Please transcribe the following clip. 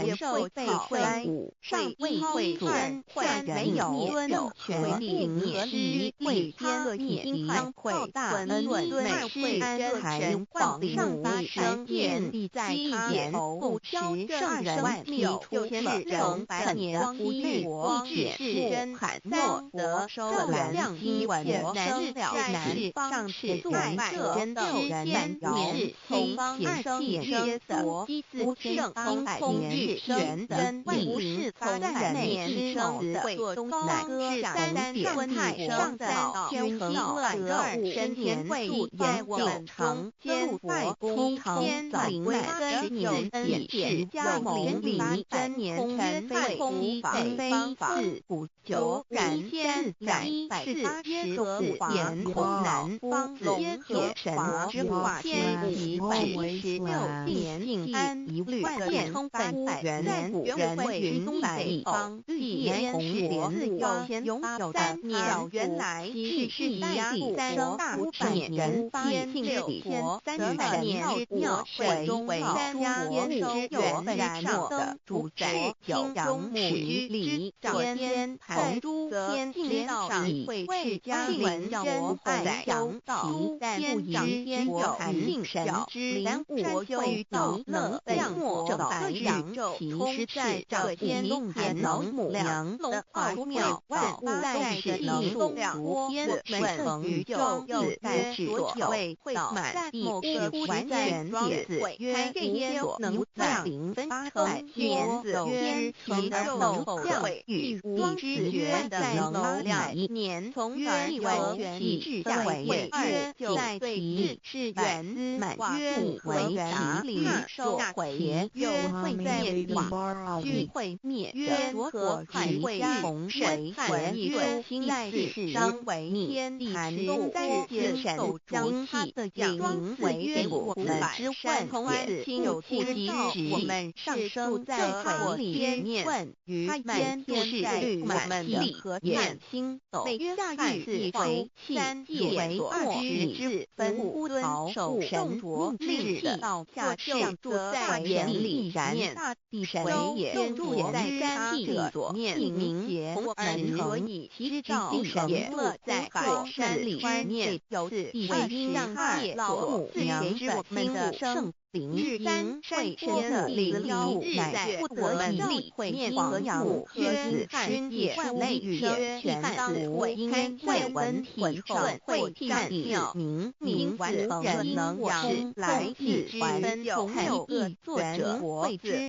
接受被会武上位会左下人有任权利灭失会他灭敌会大恩美事安财往上发生言必在他不持圣人密出了人百年无欲国解释罕诺得收量一文南日南方是在真的人年从方二气生国不胜方百年玄真不是从百年生的东南是三点太上的天和乐热身年度在我们常见佛通天灵来10年也是加蒙里真年辰非无非四五九然先载485言红南方龙和神之化天齐16年静安一律变300元古人云北方地烟红莲拥有的鸟原来是在第3大500年天6天300年庙会中为家天收原然诺的主宅有养母于里天盘珠天天道以会家文真爱养道但不以天有定神之然我有道能降魔白宇宙其实在这天天能母娘的奥妙万物在是能动如烟水成宇宙又在所谓会满地是完全解子曰这些能在0分8成原子天其而能降与无知觉的能量年从而有气质下为2在其是原子满曰为达理受回曰会灭瓦俱会灭曰所指会同为汉曰心在世伤为天地寒冬灾劫神将他的名为我们之问也亲有其知我们上升在回里面问于满天在我们的和满星斗下狱为3也为20之分乌曹守神着令到下上住在眼里然大地神也住也在3地左面明节我们所以其照神也乐在火山里面有地为阴让界老母娘之我们的圣灵日3会天的灵日在不得力会面和养母曰汉也类曰全当会应会文体后会看妙明完成人能养来之分从有作者会之